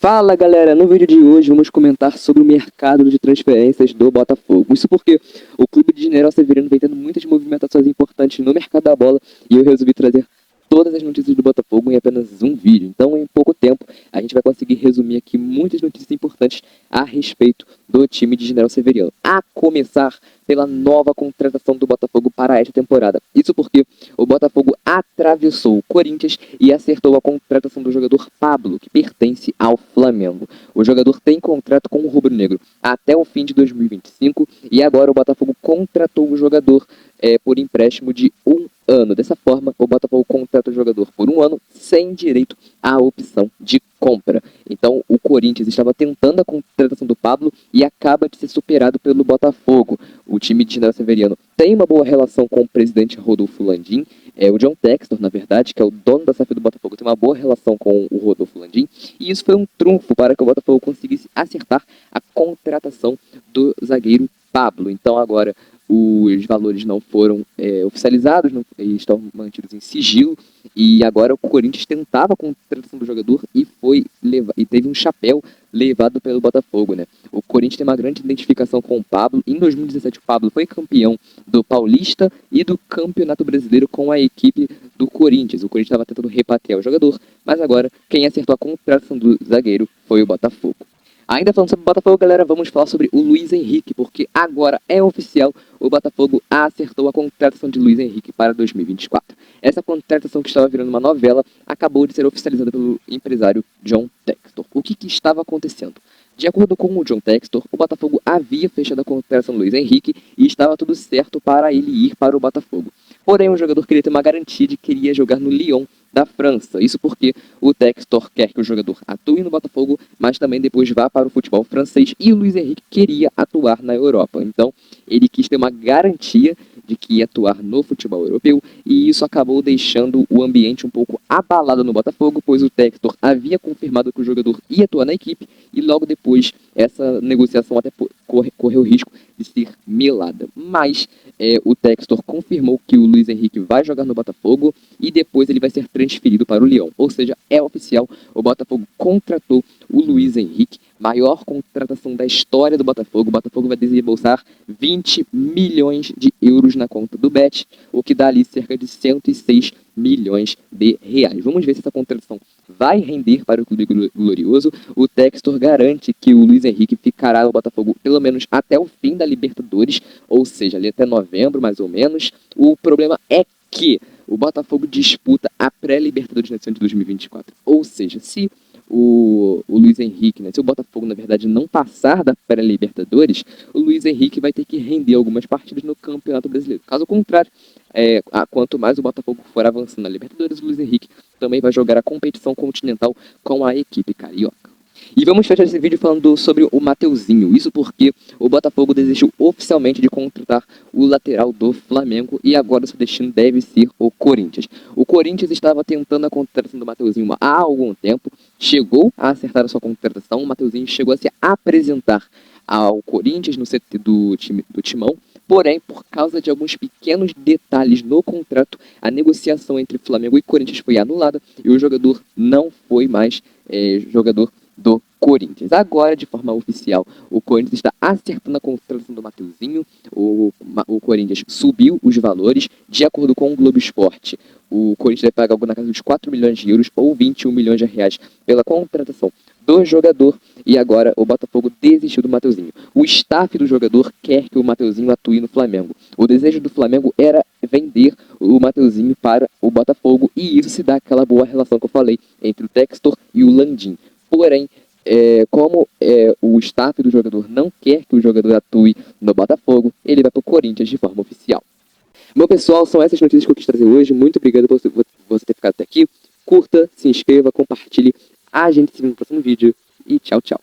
Fala galera, no vídeo de hoje vamos comentar sobre o mercado de transferências do Botafogo. Isso porque o clube de General Severiano vem tendo muitas movimentações importantes no mercado da bola e eu resolvi trazer todas as notícias do Botafogo em apenas um vídeo. Então, em pouco tempo, a gente vai conseguir resumir aqui muitas notícias importantes a respeito do time de General Severiano. A começar pela nova contratação do Botafogo para esta temporada. Isso porque o Botafogo atravessou o Corinthians e acertou a contratação do jogador Pablo, que pertence ao Flamengo. O jogador tem contrato com o rubro-negro até o fim de 2025 e agora o Botafogo contratou o jogador por empréstimo de um ano. Dessa forma, o Botafogo contrata o jogador por um ano sem direito à opção de compra. Então, o Corinthians estava tentando a contratação do Pablo e acaba de ser superado pelo Botafogo. O time de General Severiano tem uma boa relação com o presidente Rodolfo Landim, o John Textor, na verdade, que é o dono da SAF do Botafogo, tem uma boa relação com o Rodolfo Landim, e isso foi um trunfo para que o Botafogo conseguisse acertar a contratação do zagueiro Pablo. Então, agora os valores não foram oficializados, estão mantidos em sigilo, e agora o Corinthians tentava a contratação do jogador e teve um chapéu levado pelo Botafogo, né? O Corinthians tem uma grande identificação com o Pablo. Em 2017 o Pablo foi campeão do Paulista e do Campeonato Brasileiro com a equipe do Corinthians. O Corinthians estava tentando repatriar o jogador, mas agora quem acertou a contratação do zagueiro foi o Botafogo. Ainda falando sobre o Botafogo, galera, vamos falar sobre o Luiz Henrique, porque agora é oficial, o Botafogo acertou a contratação de Luiz Henrique para 2024. Essa contratação, que estava virando uma novela, acabou de ser oficializada pelo empresário John Textor. O que estava acontecendo? De acordo com o John Textor, o Botafogo havia fechado a contratação do Luiz Henrique e estava tudo certo para ele ir para o Botafogo. Porém, o jogador queria ter uma garantia de que iria jogar no Lyon da França. Isso porque o Textor quer que o jogador atue no Botafogo, mas também depois vá para o futebol francês, e o Luiz Henrique queria atuar na Europa. Então, ele quis ter uma garantia de que ia atuar no futebol europeu, e isso acabou deixando o ambiente um pouco abalado no Botafogo, pois o Textor havia confirmado que o jogador ia atuar na equipe, e logo depois essa negociação até correu o risco de ser melada. Mas o Textor confirmou que o Luiz Henrique vai jogar no Botafogo e depois ele vai ser transferido para o Lyon. Ou seja, é oficial, o Botafogo contratou o Luiz Henrique, maior contratação da história do Botafogo. O Botafogo vai desembolsar 20 milhões de euros na conta do Bet, o que dá ali cerca de 106 milhões de reais. Vamos ver se essa contratação vai render para o Clube Glorioso. O Textor garante que o Luiz Henrique ficará no Botafogo pelo menos até o fim da Libertadores, ou seja, ali até novembro mais ou menos. O problema é que o Botafogo disputa a pré-Libertadores na edição de 2024, ou seja, se o Luiz Henrique, se o Botafogo na verdade não passar da pré-Libertadores, o Luiz Henrique vai ter que render algumas partidas no Campeonato Brasileiro. Caso contrário, quanto mais o Botafogo for avançando na Libertadores, o Luiz Henrique também vai jogar a competição continental com a equipe carioca. E vamos fechar esse vídeo falando sobre o Mateuzinho. Isso porque o Botafogo desistiu oficialmente de contratar o lateral do Flamengo e agora seu destino deve ser o Corinthians. O Corinthians estava tentando a contratação do Mateuzinho há algum tempo, chegou a acertar a sua contratação. O Mateuzinho chegou a se apresentar ao Corinthians no CT do Timão. Porém, por causa de alguns pequenos detalhes no contrato, a negociação entre Flamengo e Corinthians foi anulada e o jogador não foi mais jogador do Corinthians. Agora, de forma oficial, o Corinthians está acertando a contratação do Mateuzinho. O Corinthians subiu os valores. De acordo com o Globo Esporte, o Corinthians vai pagar algo na casa dos 4 milhões de euros ou 21 milhões de reais pela contratação do jogador, e agora o Botafogo desistiu do Mateuzinho. O staff do jogador quer que o Mateuzinho atue no Flamengo. O desejo do Flamengo era vender o Mateuzinho para o Botafogo, e isso se dá aquela boa relação que eu falei entre o Textor e o Landim. Porém, como o staff do jogador não quer que o jogador atue no Botafogo, ele vai para o Corinthians de forma oficial. Bom, pessoal, são essas notícias que eu quis trazer hoje. Muito obrigado por você ter ficado até aqui. Curta, se inscreva, compartilhe. A gente se vê no próximo vídeo e tchau, tchau.